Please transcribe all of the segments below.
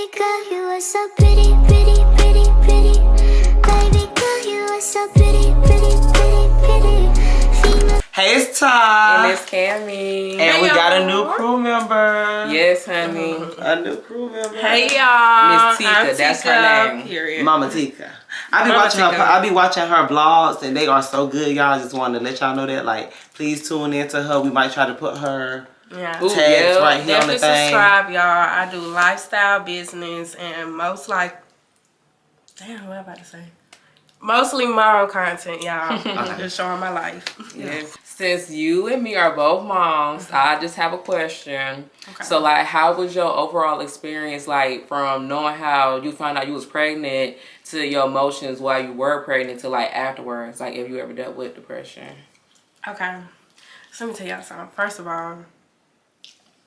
Baby girl, you are so pretty, pretty, pretty, pretty. Baby girl, you are so pretty, pretty, pretty, pretty. Hey, it's Ty. And it's Cammy. And Hey, we got a new crew member. Yes, honey. A new crew member. Hey y'all, Miss Tika, that's her name. Period. Mama Tika. I be watching her vlogs and they are so good, y'all. Just wanted to let y'all know that. Like, please tune into her. We might try to put her tags right here on the Definitely thing. subscribe, y'all. I do lifestyle, business, and most what am I about to say? Mostly mom content, y'all. Just showing my life. Yes. Since you and me are both moms, I just have a question. Okay. So, like, how was your overall experience, like, from knowing how you found out you was pregnant to your emotions while you were pregnant to, like, afterwards? Like, if you ever dealt with depression? Okay. So let me tell y'all something. First of all,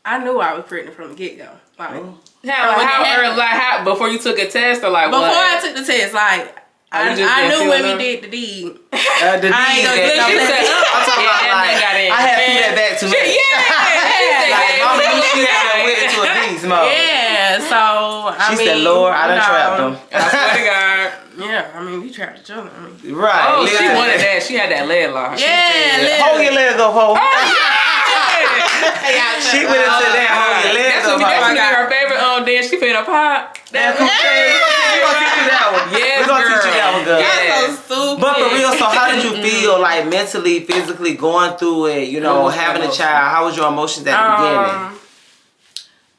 I knew I was pregnant from the get-go. Like, how before you took a test or, like, before what? I took the test, like, I knew when we did the deed. I ain't gonna get no I had to feed that back to me. Like, mama knew she had went into a beast mode. Yeah, so I mean, said, Lord, I done trapped them. I swear to God. Yeah, I mean, we trapped each other. Right. Oh, she wanted that. She had that leg lock. Yeah, hold your leg up, ho. She went into that, hold your leg That's up. gonna be her favorite dance. She finna pop. That's okay. We're gonna teach you that one. Yes, we're gonna teach you that one, girl. Yes. so stupid. But for real, so how did you feel, like, mentally, physically going through it, you know, having a child? How was your emotions at the beginning?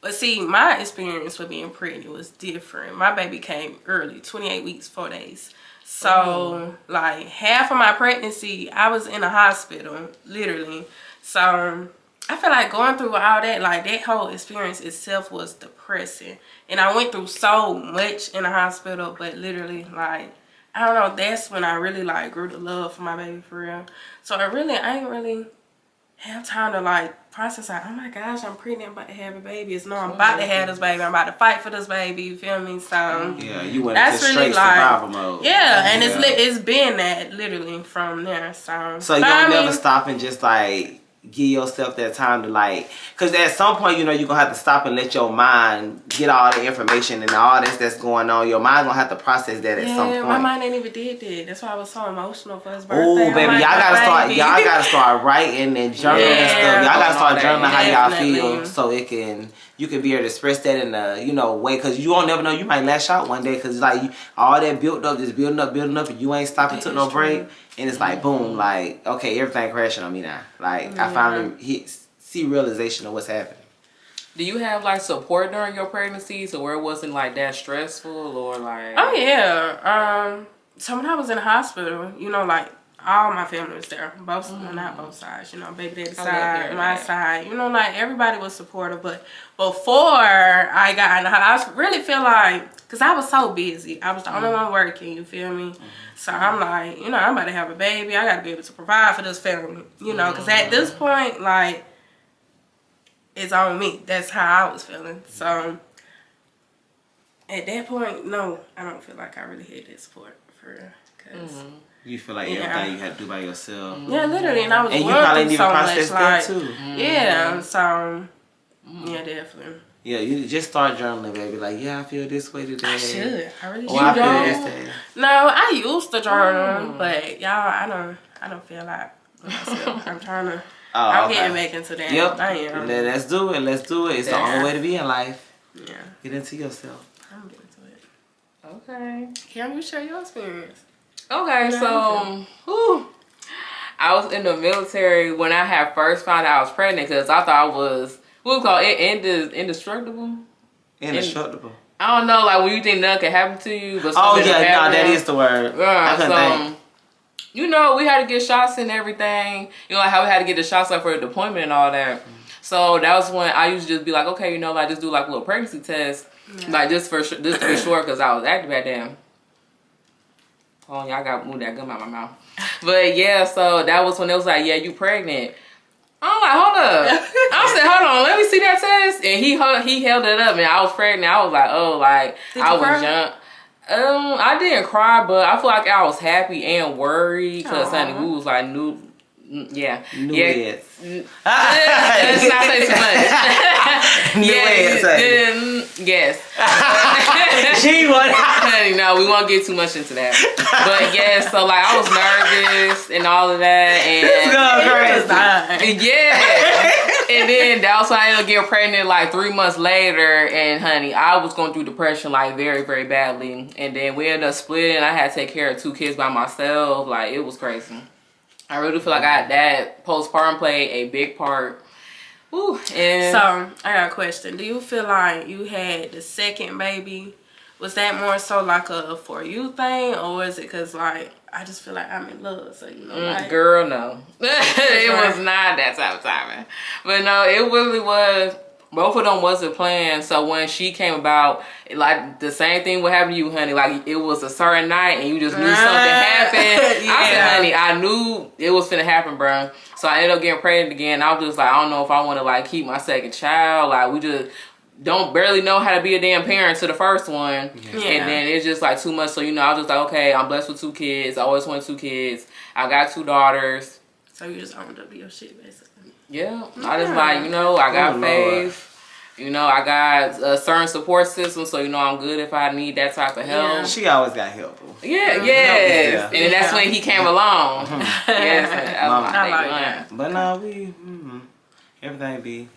But see, my experience with being pregnant was different. My baby came early, 28 weeks, 4 days. So, like, half of my pregnancy, I was in a hospital, literally. So, I feel like going through all that, like, that whole experience itself was depressing. And I went through so much in the hospital, but literally, like, I don't know, that's when I really, like, grew the love for my baby, for real. So, I ain't really have time to, like, process, like, oh my gosh, I'm pregnant, I'm about to have a baby. It's no, I'm about to have this baby. I'm about to fight for this baby, you feel me? So, yeah, you went that's into really straight survival mode. Yeah, and it's been that, literally, from there. So you don't never stop and just, like, give yourself that time to, like, because at some point, you know, you're gonna have to stop and let your mind get all the information and all this that's going on. Your mind gonna have to process that at some point. My mind ain't even did that. That's why I was so emotional for his birthday. Oh, baby, y'all gotta start writing and journaling and stuff. Y'all gotta start journaling how y'all feel, so you can be able to express that in a, you know, way, because you won't never know, you might lash out one day, because like all that built up, just building up, and you ain't stopping, took no break, and it's like boom, like, okay, everything crashing on me now. Like, I finally see realization of what's happening. Do you have, like, support during your pregnancy, so where it wasn't, like, that stressful, or like? Oh yeah. So when I was in the hospital, you know, like, all my family was there, not both sides, you know, baby daddy side, my side, you know, like, everybody was supportive. But before I got in the hospital, I really feel like, because I was so busy, I was the only one working, you feel me? So I'm like, you know, I'm about to have a baby, I got to be able to provide for this family, you know, because at this point, like, it's on me. That's how I was feeling. So at that point, no, I don't feel like I really had that support for real, because you feel like everything you had to do by yourself. Yeah, literally, and I was and you probably didn't even process that too. Yeah, so yeah, definitely. Yeah, you just start journaling, baby. Like, yeah, I feel this way today. I should. I really should. I feel this day. No, I used to journal, but y'all, I don't feel like myself. I'm trying to. I'm getting back into that. Yep. I am. Let's do it. It's the only way to be in life. Yeah. Get into yourself. I'm getting into it. Okay. Can you share your experience? Okay, so I was in the military when I had first found out I was pregnant, because I thought I was, what we call it, indestructible? Indestructible. I don't know, like when you think nothing can happen to you, but that is the word. Yeah, I couldn't think. You know, we had to get shots and everything. You know, like how we had to get the shots like for the deployment and all that. So that was when I used to just be like, okay, you know, like just do like a little pregnancy test, like just to be sure, because I was active at them. Oh, y'all got to move that gum out my mouth. But yeah, so that was when it was like, yeah, you pregnant. I'm like, hold up. I said, hold on, let me see that test. And he held it up, and I was pregnant. I was like, oh, like, I was young. I didn't cry, but I feel like I was happy and worried, because honey, we was like Yeah. Newlyweds. Let's not say too much. Yes. She won. Honey, no, we won't get too much into that. But yes, so like I was nervous and all of that, and and then that was when I ended up getting pregnant like 3 months later, and honey, I was going through depression like very, very badly, and then we ended up splitting. I had to take care of 2 kids by myself. Like it was crazy. I really feel like that postpartum played a big part. Ooh, and so I got a question. Do you feel like you had the second baby? Was that more so like a for you thing, or was it because like I just feel like I'm in love, so you know? Like, girl, no, it was not that type of timing. But no, it really was. Both of them wasn't planned. So when she came about, like the same thing would happen to you, honey. Like it was a certain night and you just knew something happened. I said, honey, I knew it was finna happen, bro. So I ended up getting pregnant again. I was just like, I don't know if I want to like keep my second child. Like we just barely know how to be a damn parent to the first one. And then it's just like too much. So, you know, I was just like, okay, I'm blessed with 2 kids. I always wanted 2 kids. I got 2 daughters. So you just owned up to your shit, basically. Yeah, I just like, you know, I got faith. You know, I got a certain support system, so you know I'm good if I need that type of help. Yeah. She always got help. Yeah. And that's when he came along. Yes, I like that. But no, everything be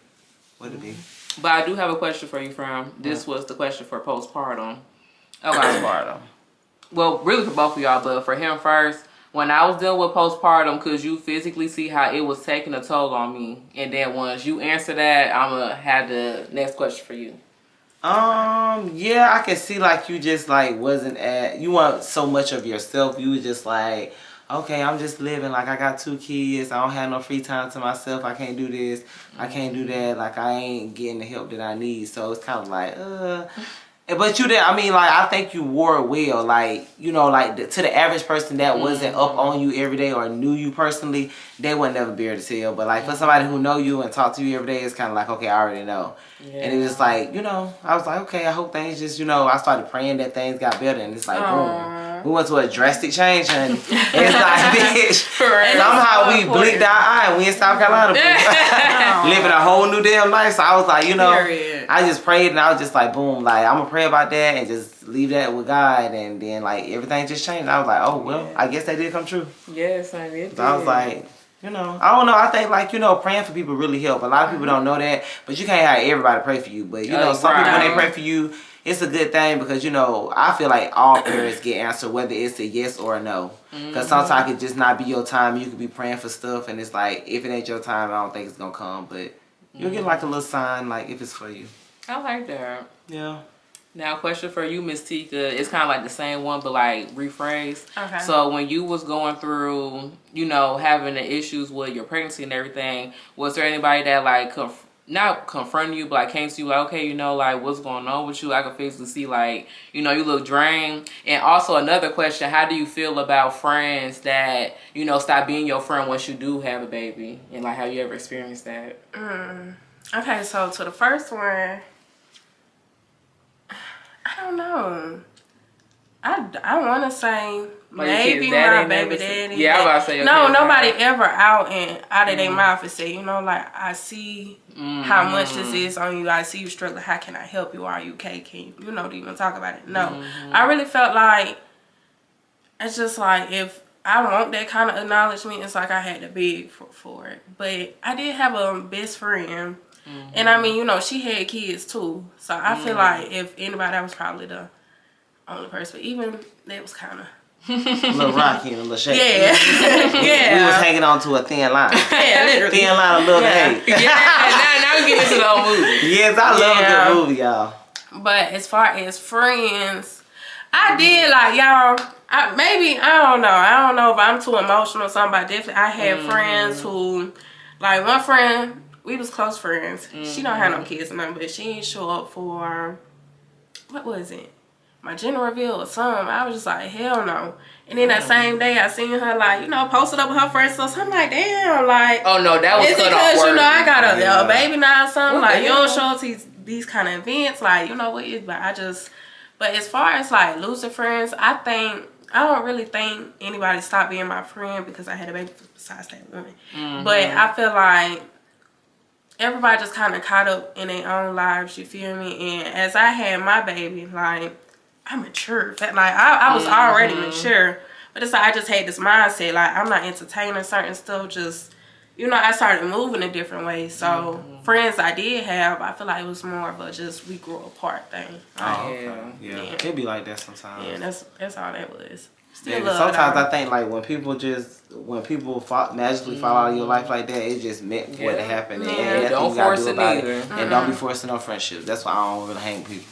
what it be. But I do have a question for you, From. This was the question for postpartum. Okay. Postpartum. Well, really for both of y'all, but for him first. When I was dealing with postpartum, could you physically see how it was taking a toll on me? And then once you answer that, I'm going to have the next question for you. Yeah, I can see like you just like you want so much of yourself. You was just like, okay, I'm just living. Like I got 2 kids. I don't have no free time to myself. I can't do this. I can't do that. Like I ain't getting the help that I need. So it's kind of like, But you did, I mean, like, I think you wore it well. Like, you know, like, to the average person that wasn't up on you every day or knew you personally, they would never be able to tell. But, like, for somebody who know you and talk to you every day, it's kind of like, okay, I already know. Yeah. And it was like, you know, I was like, okay, I hope things just, you know, I started praying that things got better. And it's like, boom. We went to a drastic change, honey. It's like, bitch. Somehow we blinked our eye and we in South Carolina. Living a whole new damn life. So I was like, you know, I just prayed and I was just like, boom, like, I'm going to pray about that and just leave that with God. And then, like, everything just changed. I was like, oh, well, I guess that did come true. Yes, I did. So I was like, you know, I don't know. I think, like, you know, praying for people really help. A lot of people don't know that. But you can't have everybody pray for you. But, you know, some people, when they pray for you, it's a good thing because, you know, I feel like all prayers get answered, whether it's a yes or a no. Because sometimes it just not be your time. You could be praying for stuff, and it's like, if it ain't your time, I don't think it's going to come. But you'll get, like, a little sign, like, if it's for you. I like that. Yeah. Now, question for you, Miss Tika. It's kind of like the same one, but, like, rephrased. Okay. So, when you was going through, you know, having the issues with your pregnancy and everything, was there anybody that, like, not confronting you, but like came to you like, okay, you know, like what's going on with you? I could physically see like, you know, you look drained. And also another question, how do you feel about friends that, you know, stop being your friend once you do have a baby? And like, have you ever experienced that? Okay, so to the first one, I don't know. I want to say maybe my baby daddy. Yeah, I was about to say. No, nobody ever out of their mouth and say, you know, like, I see how much this is on you. I see you struggling. How can I help you? Are you okay? Can you, you know, even talk about it? No. I really felt like, it's just like, if I want that kind of acknowledgement, it's like I had to beg for it. But I did have a best friend. And I mean, you know, she had kids too. So I feel like if anybody, that was probably the only person. But even that was kind of a little rocky and a little shaky. Yeah. Yeah. We was hanging on to a thin line. Yeah, literally. Thin line of love and hate. Yeah, now we get into the whole movie. Yes, I love a good movie, y'all. But as far as friends, I did like, y'all, I don't know if I'm too emotional or something, but definitely I had friends who, like one friend, we was close friends. She don't have no kids or nothing, but she didn't show up for, what was it? My gender reveal or something. I was just like, hell no. And then that same day, I seen her, like, you know, posted up with her friends. So I'm like, damn, like. Oh, no, that was is it because, you know, I got a baby now or something? Like, you don't show up to these kind of events. Like, you know what? But as far as, like, losing friends, I think I don't really think anybody stopped being my friend because I had a baby besides that one. But I feel like everybody just kind of caught up in their own lives, you feel me? And as I had my baby, like, I matured. Like, I was already mature. But it's like I just had this mindset, like, I'm not entertaining certain stuff, just... You know, I started moving a different way. So, friends I did have, I feel like it was more of a just we grew apart thing. Yeah. It be like that sometimes. Yeah, that's all that was. Still sometimes I think like when people magically fall out of your life like that, it just meant what happened. And don't force it either. And don't be forcing no friendships. That's why I don't really hang with people.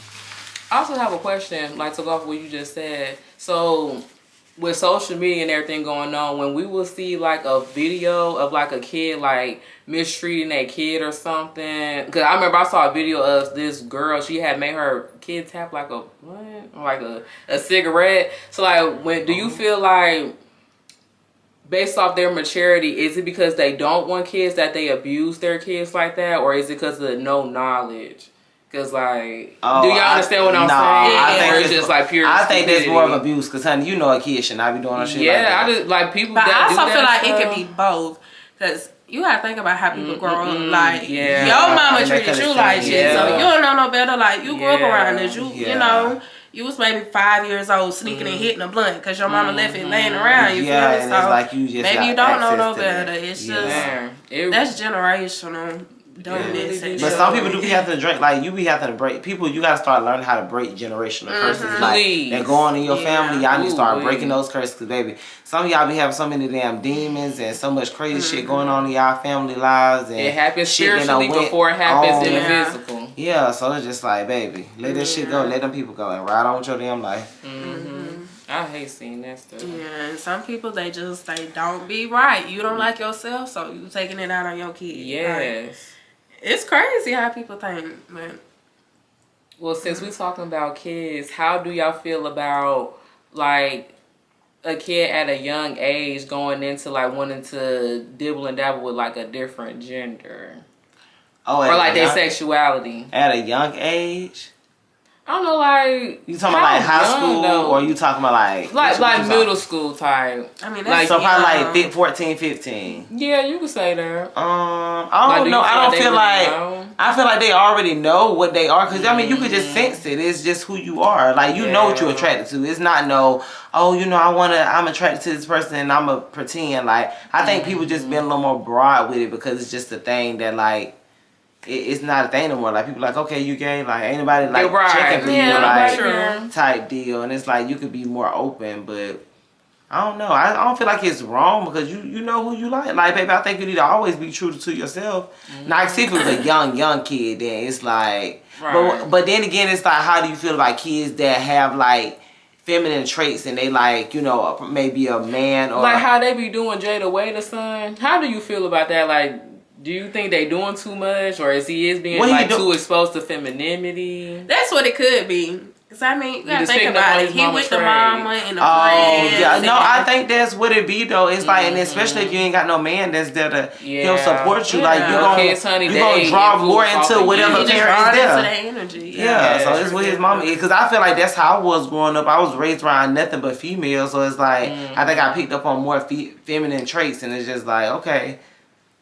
I also have a question, like to go off what you just said. So, with social media and everything going on, when we will see like a video of like a kid like mistreating a kid or something, because I remember I saw a video of this girl, she had made her kid tap like a cigarette. So like, do you feel like based off their maturity, is it because they don't want kids that they abuse their kids like that, or is it because of no knowledge? Cause like, do y'all understand what I'm saying? I think it's just like pure. I think that's more of abuse, cause honey, you know a kid should not be doing no shit like that. I just like people. But that I also do feel that like stuff. it can be both, cause you gotta think about how people grow up. Like yeah. your mama And treated you could've like said, shit, so you don't know no better. Like you grew up around this, you know. You was maybe 5 years old sneaking and hitting a blunt because your mama left it laying around. You feel me? And So it's like you just maybe you don't know no better. That. It's just that's generational. But some people do be having to drink. Like you be having to break people. You gotta start learning how to break generational curses. Like that go on in your family. Y'all need to start breaking those curses. Cause baby, some of y'all be having so many damn demons and so much crazy shit going on in y'all family lives. And it happens spiritually before it happens in the physical. Yeah, so it's just like, baby, let that shit go. Let them people go and ride on with your damn life. I hate seeing that stuff. Yeah, and some people they don't be right. You don't like yourself, so you taking it out on your kids. Yes. Like, it's crazy how people think, man. Well, since we're talking about kids, how do y'all feel about like a kid at a young age going into like wanting to dibble and dabble with like a different gender? Oh, or like their sexuality. At a young age? I don't know, like... You talking about like high school or you talking about like middle school type? I mean, that's so probably like 14, 15. Yeah, you could say that. I don't know. I feel like they already know what they are. Because, I mean, you could just sense it. It's just who you are. Like, you know what you're attracted to. It's not I'm attracted to this person and I'm going to pretend. Like, I think people just been a little more broad with it because it's just a thing that, like, it's not a thing no more. Like people like, okay, you gay. Like ain't nobody like checking for you, like type deal. And it's like you could be more open, but I don't know. I don't feel like it's wrong because you know who you like. Like baby, I think you need to always be true to yourself. Now, see if it was a young kid, then it's like, but then again, it's like, how do you feel about kids that have like feminine traits and they like, you know, maybe a man or like how they be doing Jada Waiter's son? How do you feel about that? Like, do you think they doing too much, or is he being like too exposed to femininity? That's what it could be. Cause I mean, you gotta think about it. He with the mama and the friends. Yeah, no, I think that's what it be though. It's like, and especially if you ain't got no man that's there to help support you, like you gonna draw more into whatever parent is there. Energy. Yeah, so it's with his mama. Because I feel like that's how I was growing up. I was raised around nothing but females, so it's like I think I picked up on more feminine traits, and it's just like okay.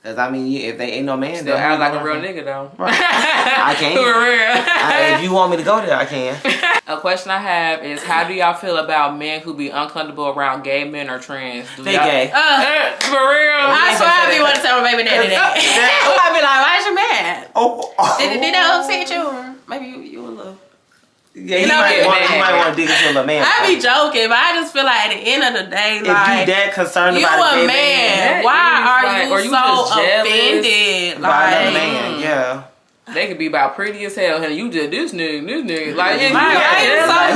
Cause I mean, if they ain't no man, still act like a real nigga though. Right. I can. For real. If you want me to go there, I can. A question I have is, how do y'all feel about men who be uncomfortable around gay men or trans? They gay. For real. I swear I be want to tell my baby daddy that. I be like, why is you mad? Did that upset you? Maybe you a little. Yeah, you might want to dig into a man. I be joking, but I just feel like at the end of the day, like, if you that concerned you about a man, why are you so offended? Like a man, yeah. They could be about pretty as hell, and you just this nigga, like you so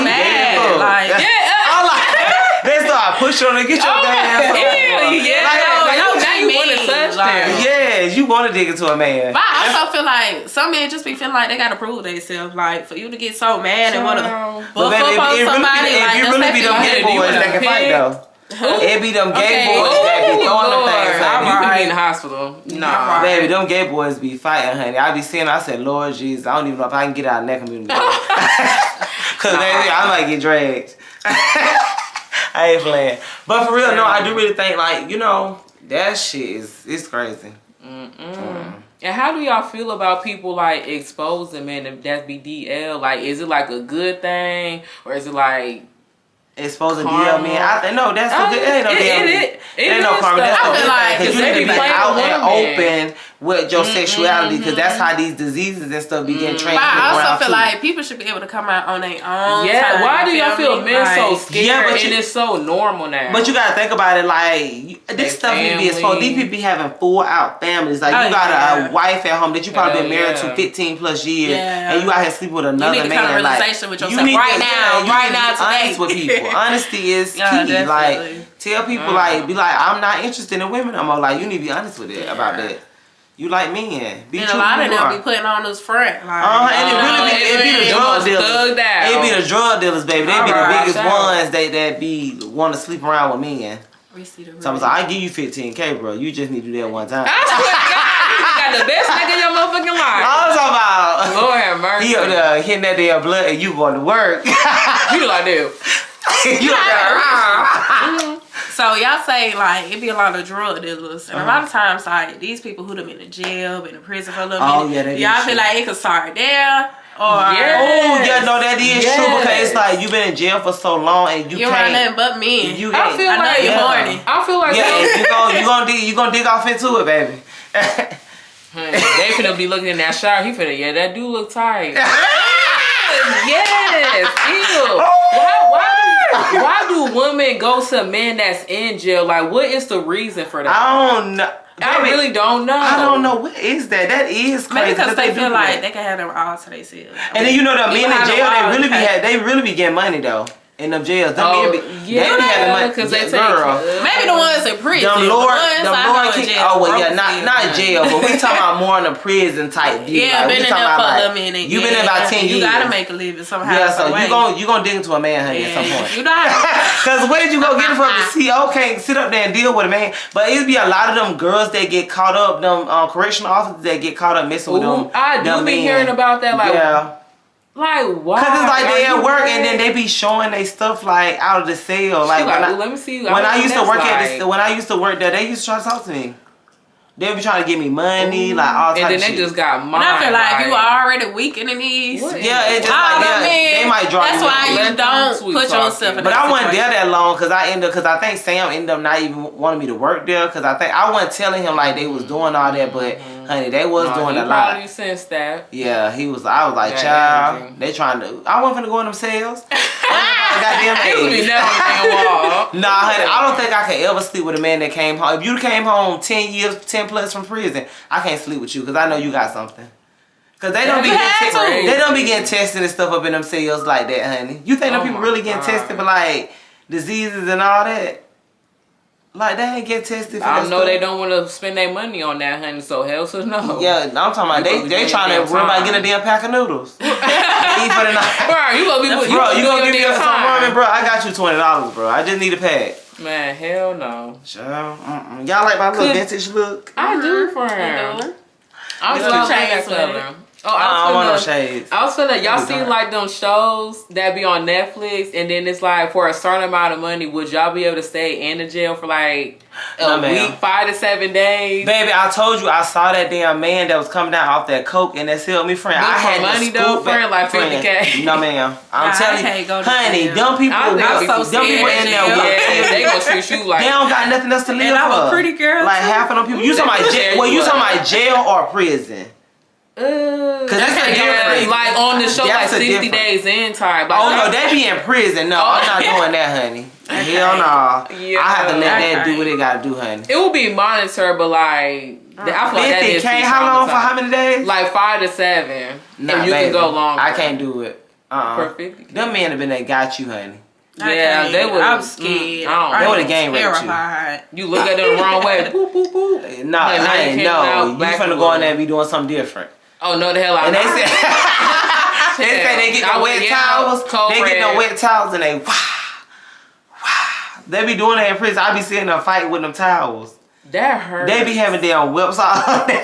mad, like they start pushing on and get your damn now you want to touch them. Yeah, you want to dig into a man. But I also feel like some men just be feeling like they gotta prove themselves. Like for you to get so mad and want to buff up on somebody, like it really be them gay boys that can fight though. It be them gay boys that be throwing them things. You could be in the hospital. Nah, baby, them gay boys be fighting, honey. I be seeing. I said, Lord Jesus, I don't even know if I can get out of that community. Cause baby, I might get dragged. I ain't playing. But for real, no, I do really think like, you know, that shit it's crazy. And how do y'all feel about people like exposing men that be DL? Like, is it like a good thing, or is it like exposing DL men? I think no, that's a good. Ain't no DL. Ain't no karma. That's I a feel good like thing. 'Cause you they need to be be playing out with and women. open with your sexuality, because that's how these diseases and stuff be getting transmitted But I around also feel too. like people should be able to come out on their own. Yeah, time, why do you y'all feel me? men so Like, scared Yeah, but and you- it's so normal now? But you gotta think about it, like this stuff need to be exposed. These people be having full out families. Like you got a wife at home that you probably been married to 15 plus years, and you out here sleeping with another you need to man. come to Like realization with you yourself need right to, now, you right need to now, be today. honest with people. Honesty is Yeah, key. definitely. Like tell people, like be like, I'm not interested in women no more. Like you need to be honest with it about that. You like men. Be And true a lot who of you them are. be putting on this front. Like, And it really be the drug dealers. Thugged out. It be the drug dealers, baby. They be the Alright, biggest shout out. ones that be want to sleep around with men. we see the So I was like, I give you 15K, bro. You just need to do that one time. I swear to God, you got the best nigga in your motherfucking life. I was talking about Lord have mercy. he up there hitting that damn blood and you going to work. You like that? You up there. So y'all say like it be a lot of drug dealers, and a lot of times like these people who done been in jail, been in prison for a little Oh, minute. yeah, they y'all do feel shit. like it could start there, or Oh yeah, no, that is true, because Yes. it's like you been in jail for so long and you you around can't. nothing but men. You I can't. feel I know like you're horny. I feel like Yeah, you gonna dig off into it, baby. they finna be looking in that shower. He finna, that dude look tight. Yes, ew. Why do women go to men that's in jail? Like, what is the reason for that? I don't know. I Baby, really don't know. I don't know what is that. That is crazy. Maybe because they do feel that. like they can have them all to themselves. And then you know the men in behind the jail, wall, they really be getting money though. In them jails, them Oh, men be, yeah, they be having money. because they take girl. Maybe the ones in prison. Them the Lord, ones them I know Lord in King. jail, Oh well, yeah, broke not still. jail, but we talking about more in the prison type deal. Yeah, like, been we in talking there about, for a like, little minute. You been in about 10 years. You gotta make a living somehow. Yeah, so some way. you gonna dig into a man, honey, at some point. You know how Cause where did you go get it from? The CO can't sit up there and deal with a man. But it be a lot of them girls that get caught up, them correctional officers that get caught up messing with them. I do them be men. hearing about that. Like, Yeah. like why? Cause it's like they Are at you work mad? and then they be showing they stuff like out of the cell. She Like, like, when "Ooh, let me see. when I used to work at this, when I used to work there, they used to try to talk to me. They be trying to give me money, like all types and then of they shit. just got mine. And I feel like if you are already weak in the knees. What? Yeah, it just all like the yeah, men, they might drop that's you. why in. you Let them don't sweet put talk yourself you. in But that I wasn't there situation. that long because I think Sam ended up not even wanting me to work there because I think I wasn't telling him like they was doing all that, but honey, they was doing he a lot. probably sensed that. Yeah, I was like, That child, energy. they trying to. I wasn't finna go in them cells. Goddamn It would be age. never damn wall. Nah, honey, I don't think I could ever sleep with a man that came home. If you came home 10 plus from prison, I can't sleep with you because I know you got something. Cause they don't be You getting had to. they don't be getting tested and stuff up in them cells like that, honey. You think them Oh people my really getting God. tested for like diseases and all that? Like they ain't get tested for I that know stuff. they don't want to spend their money on that, honey. So hell to no. Yeah, I'm talking about You they supposed to trying to get worry about time. getting a damn pack of noodles. Eat for the night. Bro, you gonna be Bro, you gonna give me your some time. ramen, bro? I got you $20, bro. I just need a pack. Man, hell no. Child, y'all like my little Could- vintage look? I do for him. I It's love cute. that Shades with color. Oh, I don't want no I was shades. finna, y'all That'd be seen dark. like them shows that be on Netflix and then it's like for a certain amount of money, would y'all be able to stay in the jail for like a No, ma'am. week, 5 to 7 days? Baby, I told you I saw that damn man that was coming down off that coke and that sell me friend. Look I for had money, to though, scoop back- friend, like 50K. No, ma'am. I'm Nah, telling I can't go you, to honey, jail. them people, I think them I'm so people in there scared. with Yeah, they gonna treat you like they don't got nothing else to live And I'm a for. pretty girl, Like too. half of them people. You talking about jail? Well, you talking about jail or prison? Cause that's a difference. like on the show, like That's a 60 difference. days in type. Like, Oh no, they be in prison. No, I'm not doing that, honey. Hell no. Yeah, I have to let that okay. do what it gotta do, honey. It will be monitored, but like I feel like that is 50K, too how long for traumatizing. how many days? Like 5 to 7. Nah, and you baby. can go longer. I can't do it. For 50K. Them men have been that got you, honey. Yeah, they would. I'm scared. They would've gang raped you. terrified. You look at them the wrong way. Boop boop boop. No, Like, now you came no. out You back finna a go in little. there and be doing something different. Oh no, the hell I. And they say they say they get I the would wet yell, towels. cold They get the red. wet towels and they They be doing that in prison. I be seeing them fight with them towels. That hurt. They be having damn whips all there.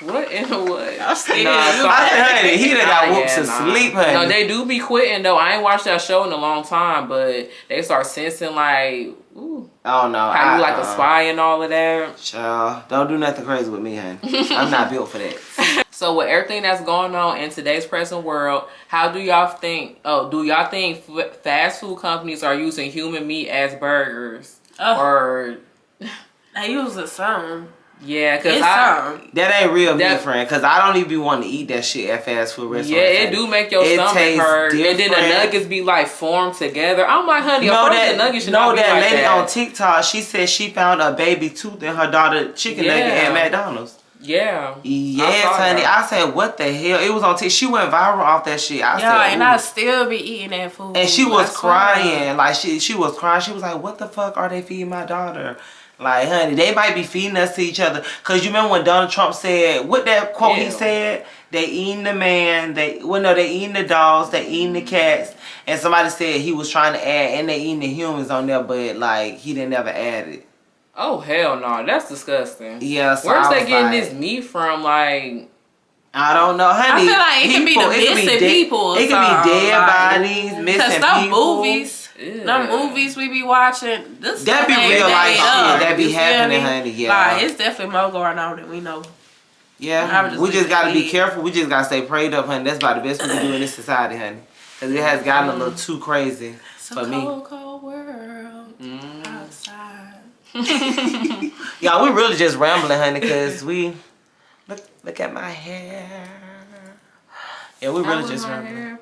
What in the what? I'm scared. I said, honey, he done got whooped to sleep, honey. No, they do be quitting though. I ain't watched that show in a long time, but they start sensing like, ooh, oh no, how you like a spy and all of that. Child, don't do nothing crazy with me, honey. I'm not built for that. So with everything that's going on in today's present world, how do y'all think? Oh, do y'all think fast food companies are using human meat as burgers, or they use it some? Yeah, cause that ain't real meat, friend. Cause I don't even be wanting to eat that shit at fast food restaurants. Yeah, it do make your stomach hurt, different. And then the nuggets be like formed together. I'm like, honey, the nuggets should not be like that. That lady on TikTok, she said she found a baby tooth in her daughter chicken nugget at McDonald's. Yeah. Yes, honey. I said, what the hell? It was on TikTok. She went viral off that shit. I said, and I still be eating that food. And she was crying. Like she was crying. She was like, what the fuck are they feeding my daughter? Like, honey, they might be feeding us to each other. Cause you remember when Donald Trump said, what that quote he said? They eating the man. They eating the dogs. They eating the cats. And somebody said he was trying to add, and they eating the humans on there, but like he didn't ever add it. Oh hell no, that's disgusting. Yeah, so where's they getting this meat from? Like, I don't know, honey. I feel like it can be the missing people. It can be dead bodies, missing people. Movies. Them movies we be watching, that be real life shit. That be happening, honey. Yeah, like it's definitely more going on than we know. Yeah, we just gotta be careful. We just gotta stay prayed up, honey. That's about the best we can do in this society, honey. Cause it has gotten a little too crazy for me. Cold world outside. Yeah, we really just rambling, honey. Cause we look at my hair. Yeah, we really just rambling.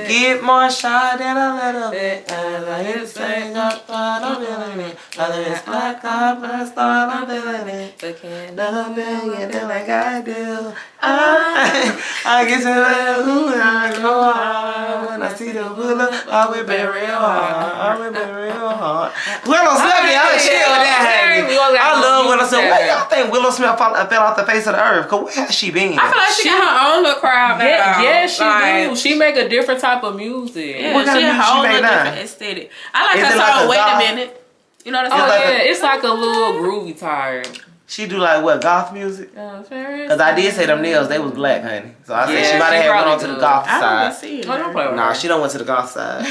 Get more shot than a little bit. And I hit sing up, but I'm feeling it. Whether it's black or first thought, I'm feeling it. So can't love million do like I do. I get to the ooh, I go hard. When I see the hula, I will be real hard. I will be real hard. Willow Smith, y'all chill with that, honey. I love Willow Smith. Where y'all think Willow Smith fell off the face of the earth? Cause where has she been? I feel like she got her own little crowd now. Yeah, she do. She make a different type of music. Yeah, what kind of music she make now? Different aesthetic. I like her song, Wait a Minute. You know what I'm saying? Yeah, it's like a little groovy tired. She do like what, goth music? Cause I did say them nails, they was black, honey. So I said she might have went on to the goth side. Nah, she don't went to the goth side.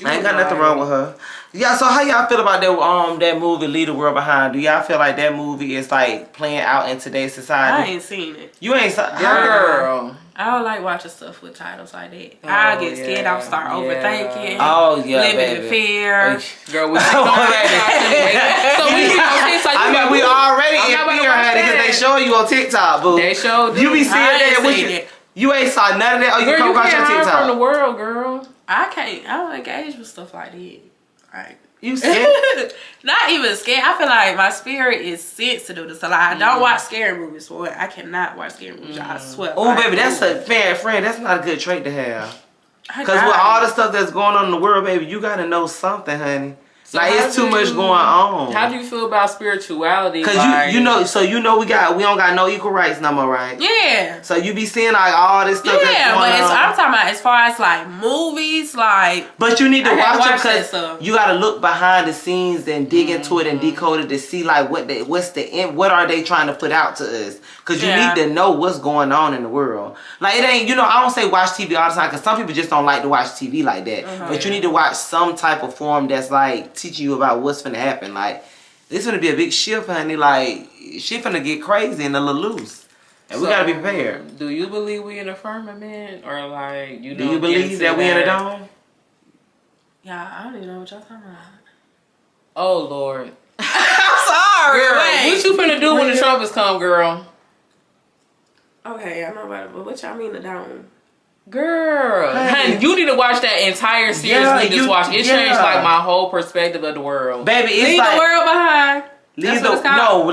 I ain't got nothing wrong with her. Yeah, so how y'all feel about that movie, Leave the World Behind? Do y'all feel like that movie is like playing out in today's society? I ain't seen it. You ain't girl. I don't like watching stuff with titles like that. I get scared. I'll start overthinking. Oh yeah, living in fear. Girl, we already. So we already in fear, honey, because they show you on TikTok, boo. They showed you be seeing that. You ain't saw none of that. Oh, you come across your TikTok from the world, girl. I don't engage with stuff like that. Right. You scared? Not even scared. I feel like my spirit is sensitive to stuff. Like, I don't watch scary movies. For it. I cannot watch scary movies. I swear. Oh, baby, that's a fair friend. That's not a good trait to have. Because with all the stuff that's going on in the world, baby, you got to know something, honey. So like, it's too much going on. How do you feel about spirituality? Because like, you know we don't got no equal rights no more, right? Yeah. So you be seeing like all this stuff that's going on. Yeah, but I'm talking about as far as like movies, like. But you need to watch them because you got to look behind the scenes and dig into it and decode it to see like what are they trying to put out to us? Because you need to know what's going on in the world. Like it ain't, I don't say watch TV all the time because some people just don't like to watch TV like that. But you need to watch some type of form that's like teaching you about what's finna happen. Like it's gonna be a big shift, honey. Like shit finna get crazy and a little loose, and we gotta be prepared. Do you believe we in a firmament, or like you? Do you believe that we in a dome? Yeah, I don't even know what y'all talking about. Oh Lord, I'm sorry. Girl, what you finna do when the trumpets come, girl? Okay, I know about it, but what y'all mean the dome? Girl, honey, you need to watch that entire series. It changed like my whole perspective of the world. Baby, it's Leave like, the World Behind.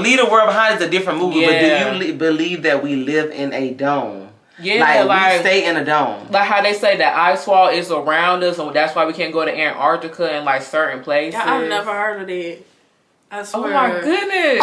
Leave the World Behind is a different movie. Yeah. But do you believe that we live in a dome? Yeah, like we stay in a dome. Like how they say that ice wall is around us, and that's why we can't go to Antarctica and like certain places. Yeah, I've never heard of that. I swear. Oh my goodness.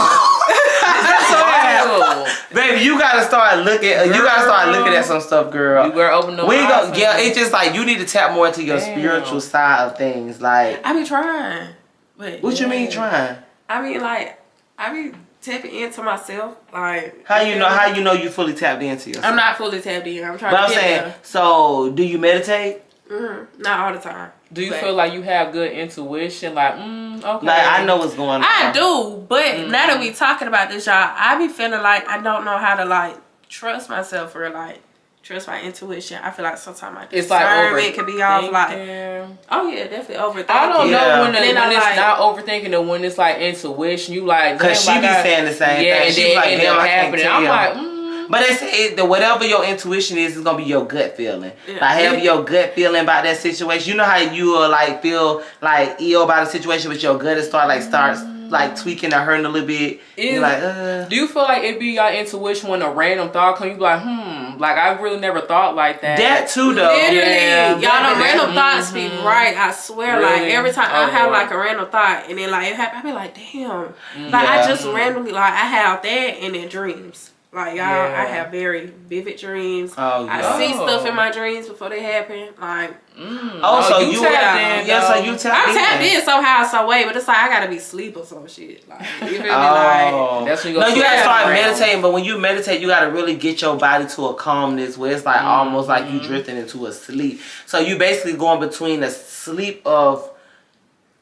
That's so wild. Baby, you gotta start looking. You gotta start looking at some stuff, girl. You better open the. It's just like you need to tap more into your spiritual side of things. Like I be trying. But what you mean trying? I mean, like I be tapping into myself. Like, How you know you fully tapped into yourself? I'm not fully tapped in. I'm trying But to I'm get saying, there. so do you meditate? Not all the time. Do you But feel like you have good intuition? Like, okay. Like, I know what's going on. I do, but now that we talking about this, y'all, I be feeling like I don't know how to like trust myself or like trust my intuition. I feel like sometimes my It's like discernment can be off. Like, overthinking. oh yeah, definitely overthinking. I don't know when, And then when I it's like- not overthinking and when it's like intuition. You like, Cause she damn, be I got- saying the same yeah, thing. and She then be like, it end damn, up I can't happening. tell. I'm like, But they say that whatever your intuition is gonna be your gut feeling. Yeah. Like have your gut feeling about that situation. You know how you will like feel like ill about a situation, but your gut is starts like tweaking or hurting a little bit. You're like, Do you feel like it be your intuition when a random thought come? You be like, like I really never thought like that. that too though. Literally, Yeah, y'all know that- random thoughts be right. I swear, like Really? every time Oh, I have Lord. like a random thought, and then like it happen, I be like, damn. Like I just randomly like I have that and then dreams. Like y'all, Yeah. I have very vivid dreams. Oh, I yeah. see stuff in my dreams before they happen. Like Oh, so you tapped in, yeah, so though. you tapped I'm in. tapped in somehow, some way, but it's like I gotta be sleep or some shit. Like you feel me? Like Oh, That's when you no, go you gotta to start realm. meditating. But when you meditate, you gotta really get your body to a calmness where it's like almost like you drifting into a sleep. So you basically going between a sleep of.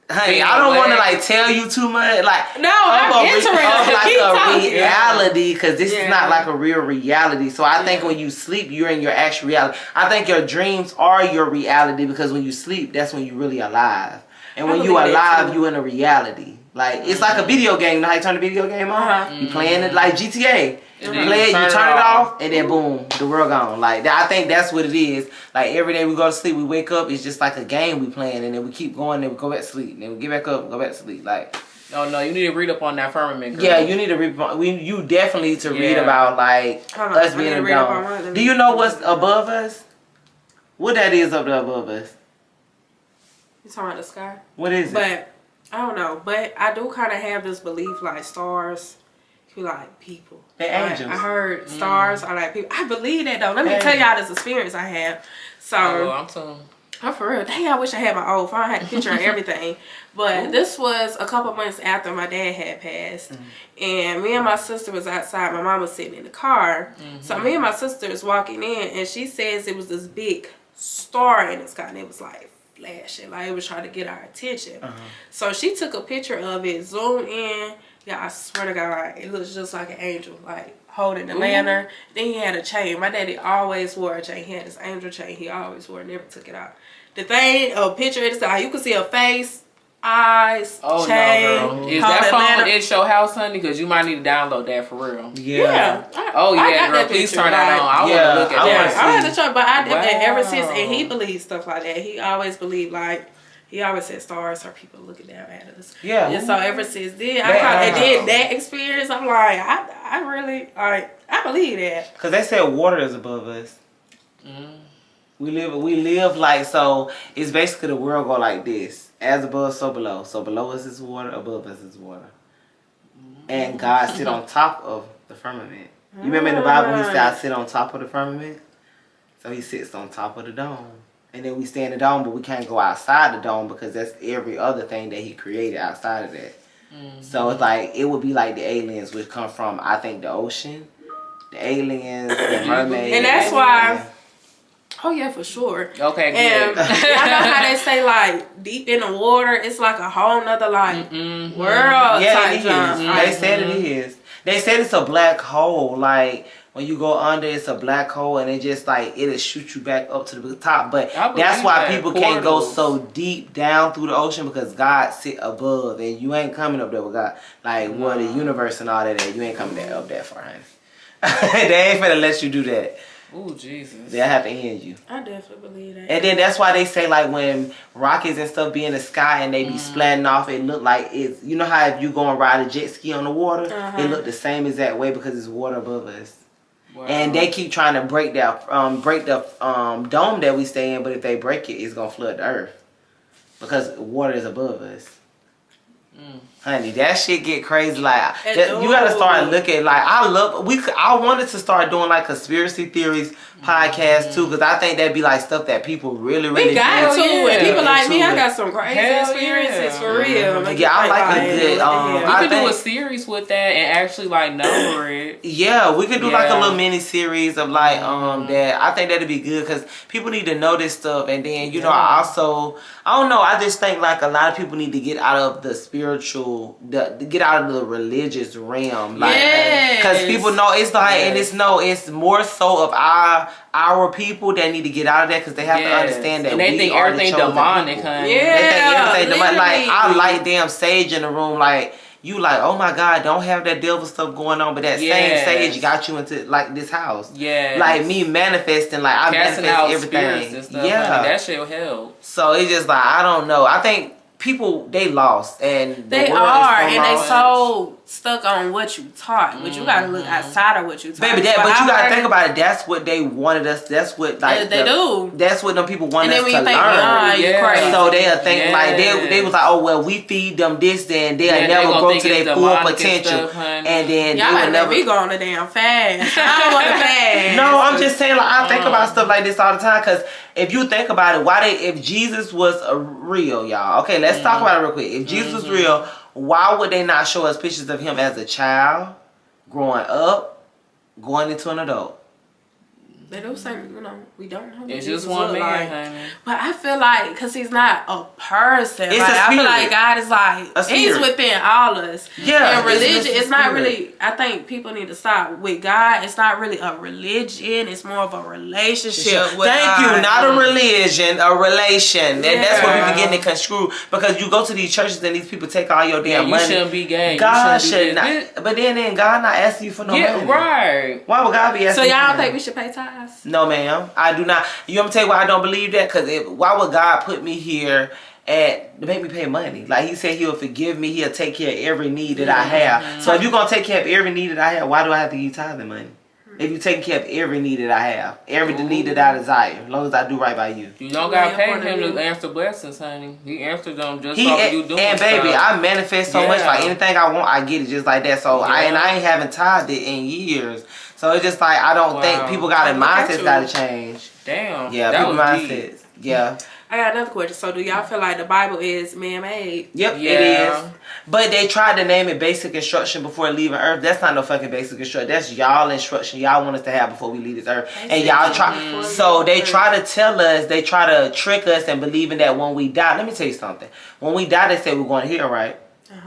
Honey, Being I don't want to awake. like tell you too much. Like No, I'm interested. like Keep a talking. reality because this is Yeah. not like a real reality. So I think when you sleep, you're in your actual reality. I think your dreams are your reality because when you sleep, that's when you're really alive. And when you believe that, alive, too. you in a reality. Like it's like a video game. You know how you turn the video game on? Uh-huh. You playing it like GTA. You then play it, you you turn turn it it off. off, and then boom, the world gone. Like I think that's what it is. Like every day we go to sleep, we wake up, it's just like a game we playing, and then we keep going, then we go back to sleep, then we get back up, go back to sleep. Like Oh no, you need to read up on that firmament. Girl. yeah, you need to read. You definitely need to read Yeah. about like Hold on, us I being need to a read up on dome. mine. Do you know what's above us? What that is up there above us? You talking about the sky? What is it? But I don't know. But I do kind of have this belief like stars be like people. They're Like, angels. I heard stars are like people. I believe that though. Let me They're tell y'all this experience I have. So Oh, I'm telling. I'm for real. Dang, I wish I had my old phone. I had a picture and everything. But this was a couple months after my dad had passed. And me and my sister was outside. My mom was sitting in the car. So me and my sister is walking in. And she says it was this big star in the sky. And it was like flashing. Like it was trying to get our attention. So she took a picture of it. Zoomed in. Yeah, I swear to God. It looks just like an angel. Like holding the lantern. Then he had a chain. My daddy always wore a chain. He had this angel chain. He always wore it. Never took it out. The thing, a picture of the you can see a face, eyes, Oh chain. no, girl. Is hold that the phone lantern. in your house, honey? Because you might need to download that for real. Yeah. Oh I yeah, got girl. that Please picture, turn that like- on. I Yeah, want to look at I Yeah, wanna that. I had to try, but I did that ever since, Wow. and he believes stuff like that. He always believed like. He always said stars are people looking down at us. Yeah. And so ever since then, Wow. and then that experience, I'm like, I really, like, I believe that. Cause they said water is above us. We live like so. It's basically the world go like this: as above, so below. So below us is water, above us is water. And God sit on top of the firmament. You remember in the Bible He said, "I sit on top of the firmament." So He sits on top of the dome, and then we stay in the dome, but we can't go outside the dome because that's every other thing that He created outside of that. So it's like it would be like the aliens, which come from I think the ocean, the aliens, the mermaids, And that's why. Oh yeah, for sure. Okay, And good. I know how they say like deep in the water, it's like a whole nother like world Yeah, type it is. jump. They said it is. They said it's a black hole. Like when you go under, it's a black hole, and it just like it'll shoot you back up to the top. But I believe that's why that. people can't go Portals. so deep down through the ocean because God sit above, and you ain't coming up there with God. Like what the universe and all that. You ain't coming there up that far. Honey. They ain't finna let you do that. Oh Jesus. They'll have to end you. I definitely believe that. And then that's why they say like when rockets and stuff be in the sky and they be splatting off, it look like it's, you know how if you go and ride a jet ski on the water, it look the same exact way because it's water above us. Wow. And they keep trying to break the dome that we stay in, but if they break it, it's gonna flood the earth because water is above us. Honey, that shit get crazy. Like It you gotta start do. looking. Like I wanted to start doing like conspiracy theories podcast too, because I think that'd be like stuff that people really We got to yeah. it. People like me, Into I it. got some crazy Hell experiences yeah. for real. Make Yeah, I you like a think, good, what the hell? We I could do think- a series with that and actually like number it. Yeah, we could do like a Yeah. little mini series of like that. I think that'd be good because people need to know this stuff, and then you know I don't know. I just think like a lot of people need to get out of the spiritual, get out of the religious realm, like because Yes. people know it's like and it's more so of our people that need to get out of that because they have to understand that and they we think are everything the chosen demonic, people. honey. Yeah. They think everything demonic. Like I literally. like damn sage in the room, like. You like, oh my God, don't have that devil stuff going on, but that Yes. same sage got you into like this house. Yeah. Like me manifesting, like I Casting manifest out everything. spirits and stuff. Yeah. Honey, that shit will help. So it's just like I don't know. I think people they lost and the They world are, is so and they lost. so stuck on what you taught. But you gotta look outside of what you taught. Baby, but you gotta think about it. That's what they wanted us. That's what like They do. That's what them people wanted And then us when to you think, learn. you Yeah. crazy. So they'll think like Yes. they was like, oh well, we feed them this, then they'll Yeah, they never gonna grow think to it's their full demonic and potential, stuff, honey. and then Y'all they better will let never. me go on a damn fast. I don't want to fast. No, I'm just saying like I think about stuff like this all the time because if you think about it, if Jesus was real, y'all. Okay, let's talk about it real quick. If Jesus was real, why would they not show us pictures of him as a child, growing up, going into an adult? They don't say, we don't know. what It's Jesus just one look man, like. honey. But I feel like, because he's not a person. It's like, a I feel spirit. like God is like, A he's spirit. within all us. Yeah, And religion, a it's not spirit. really, I think people need to stop. With God, it's not really a religion. It's more of a relationship with Thank God. you. Not a religion, a relation. And that's what we Yeah. be getting it construed because you go to these churches and these people take all your Yeah, damn you money. shouldn't be gay. God you should shouldn't not. be this. But then God not asking you for no Yeah, money. right. Why would God be asking? So you y'all for don't money? think we should pay tithes? No, ma'am. I do not. You want me to tell you why I don't believe that? Because why would God put me here to make me pay money? Like he said he'll forgive me. He'll take care of every need that I have. So if you're going to take care of every need that I have, why do I have to give you tithing money? If you're taking care of every need that I have, every need that I desire, as long as I do right by you. You don't gotta Yeah, pay point of him view. to answer blessings, honey. He answered them just He off of you doing and baby, stuff. I manifest so much. Yeah. Like anything I want, I get it just like that. So I Yeah. ain't having tithed it in years. So it's just like I don't think Wow. people got their Look at mindsets you. got to change. Damn. Yeah, that people was deep. mindsets. Yeah. I got another question. So do y'all feel like the Bible is man-made? Yep, Yeah. it is. But they tried to name it basic instruction before leaving Earth. That's not no fucking basic instruction. That's y'all instruction y'all want us to have before we leave this Earth. And y'all try. So they try to tell us, they try to trick us and believing that when we die. Let me tell you something. When we die, they say we're going to hell, right?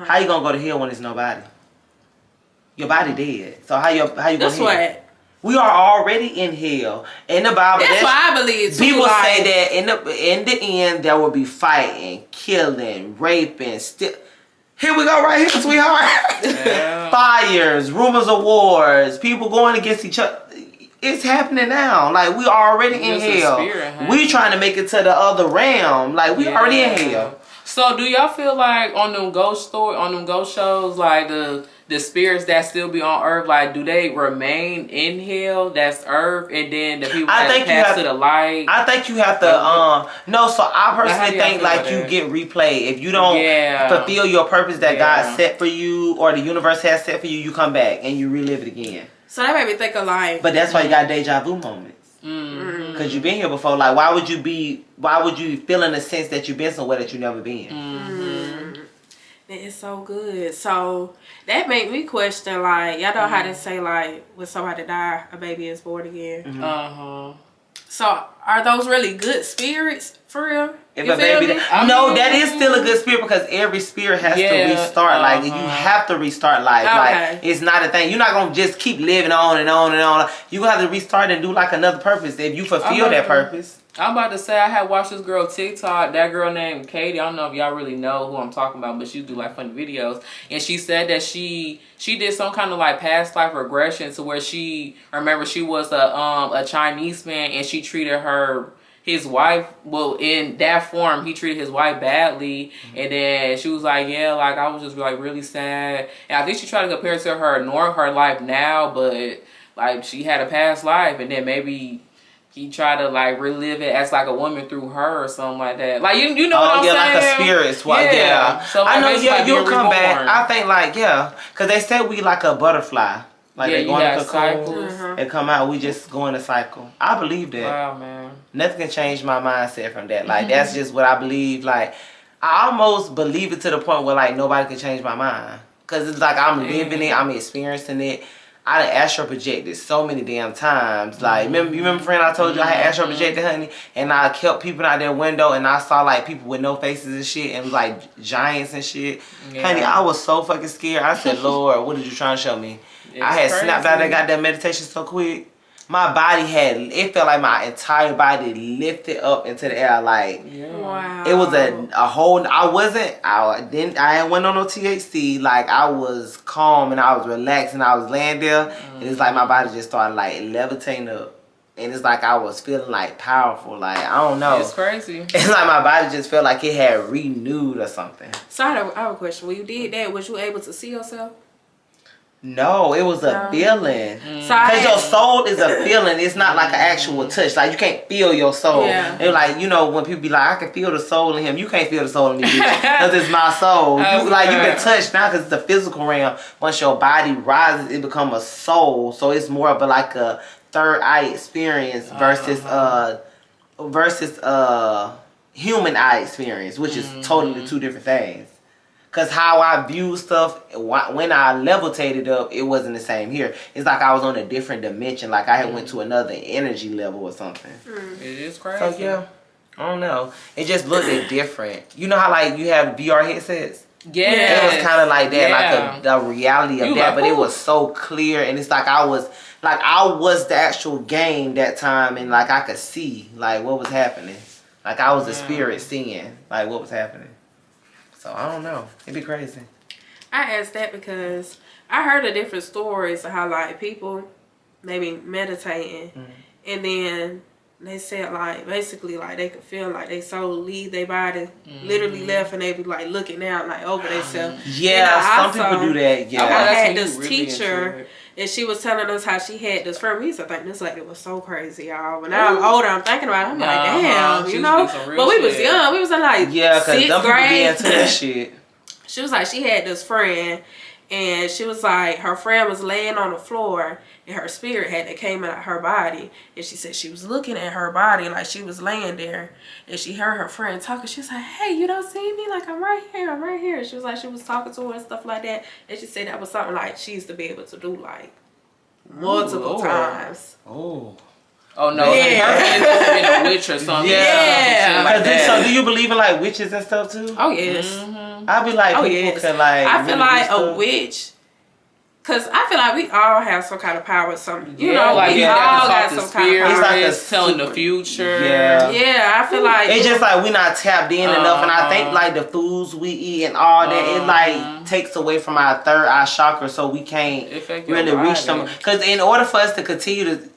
How you gonna go to hell when there's nobody? Your body dead. So how you going to That's hell? what. We are already in hell. In the Bible, That's what I believe too. people like, say that in the end there will be fighting, killing, raping, here we go right here, sweetheart. Yeah. Fires, rumors of wars, people going against each other. It's happening now. Like we already in It's a hell. spirit, huh? We trying to make it to the other realm. Like we already in Yeah. hell. So do y'all feel like on them ghost shows, like the spirits that still be on Earth, like do they remain in hell? That's Earth, and then the people I that think you pass have- to the light. I think you have to no. So I how personally do y'all think feel like about you that? get replayed if you don't Yeah. fulfill your purpose that Yeah. God set for you or the universe has set for you. You come back and you relive it again. So that made me think of like. But that's why you got deja vu moments. Because you've been here before. Like, why would you feel in a sense that you've been somewhere that you've never been? It's so good. So that made me question, like, y'all know how they say, like, when somebody die, a baby is born again. So are those really good spirits for real? If You a feel baby, me? no, that is still a good spirit because every spirit has Yeah, to restart. Like you have to restart life. Okay. Like it's not a thing. You're not gonna just keep living on and on and on. You gonna have to restart and do like another purpose if you fulfill that purpose. I'm about to say I had watched this girl TikTok. That girl named Katie. I don't know if y'all really know who I'm talking about, but she do like funny videos. And she said that she did some kind of like past life regression to where she was a Chinese man and she treated his wife, well, in that form, he treated his wife badly, and then she was like, yeah, like, I was just, like, really sad, and I think she tried to compare it to her life now, but, like, she had a past life, and then maybe he tried to like relive it as like a woman through her or something like that. Like you know what I'm saying? like a spirit swap. Yeah. So like, I know. basically, Yeah, like, you'll being come back. reborn. I think like because they said we like a butterfly. Like Yeah, they you go in got a cocoon cycles. and come out. We just go in a cycle. I believe that. Wow, man. Nothing can change my mindset from that. Like that's just what I believe. Like I almost believe it to the point where like nobody can change my mind. Cause it's like I'm living it, I'm experiencing it. I done astral projected so many damn times. Like, you remember, friend, I told you I had astral projected, honey, and I kept peeping out that window, and I saw like people with no faces and shit, and like giants and shit. Yeah. Honey, I was so fucking scared. I said, Lord, what did you trying to show me? I had crazy. snapped out of that goddamn meditation so quick. My body it felt like my entire body lifted up into the air. Like, Wow. it was a whole, I went on no THC. Like, I was calm and I was relaxed and I was laying there. And it's like my body just started like levitating up. And it's like I was feeling like powerful. Like, I don't know. It's crazy. It's like my body just felt like it had renewed or something. So I have a question. When you did that, was you able to see yourself? No, it was a feeling. So Because your soul is a feeling. It's not like an actual touch. Like, you can't feel your soul. Yeah. And like, you know, when people be like, I can feel the soul in him. You can't feel the soul in me because it's my soul. You can touch now because it's the physical realm. Once your body rises, it becomes a soul. So it's more of like a third eye experience versus human eye experience, which is totally two different things. Because how I view stuff, when I levitated up, it wasn't the same here. It's like I was on a different dimension. Like I had went to another energy level or something. It is crazy. So yeah, I don't know. It just looked different. You know how like you have VR headsets? Yeah. It was kind of like that, Yeah. like the reality of You that. like, But it ooh. was so clear. And it's like I was the actual game that time. And like I could see like what was happening. Like I was a spirit seeing like what was happening. So I don't know. It'd be crazy. I asked that because I heard of different stories of how like people maybe meditating and then they said like basically like they could feel like they soul leave their body literally left and they be like looking out like over themselves. Yeah, some people do that. Yeah. I that's had when you this really into teacher it. and she was telling us how she had this friend. We used to think this lady was so crazy, y'all. When I'm older, I'm thinking about it. I'm like, damn, She you was know? doing some real But we was shit. young. We was in like Yeah, because sixth them people be grade. into that shit. She was like, she had this friend, and she was like, her friend was laying on the floor, and her spirit had came out of her body, and she said she was looking at her body like she was laying there, and she heard her friend talking. She was like, hey, you don't see me? Like, I'm right here, I'm right here. She was like, she was talking to her and stuff like that, and she said that was something like she used to be able to do like multiple times. Oh. Oh no, Yeah. her friend is supposed to be a witch or something. Yeah. Something like that. So do you believe in like witches and stuff too? Oh, yes. I be like Oh, people yes. can like. I feel really like do a stuff. witch, because I feel like we all have some kind of power or something. You Yeah, know, like we you all got got to talk some to kind of spirits, power. It's like a telling the super- future. Yeah. Yeah, I feel like It's just like we not tapped in enough, and I think like the foods we eat and all that, it like takes away from our third eye chakra, so we can't Affect your really reach body. them. Because in order for us to continue to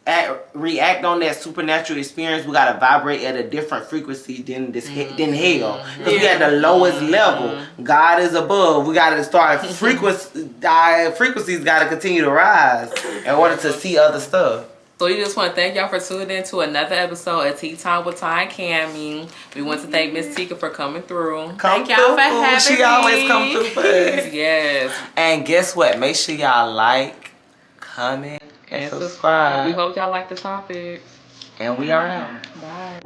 react on that supernatural experience, we gotta vibrate at a different frequency than than hell. Because we at the lowest level. God is above. We gotta start our frequencies gotta continue to rise in order to see other stuff. So we just want to thank y'all for tuning in to another episode of Tea Time with Ty and Cammy. We want to thank Miss Tika for coming through. Thank y'all for having She me. always come through for us. Yes. And guess what? Make sure y'all like, comment, and subscribe. We hope y'all like the topics. And we are out. Bye.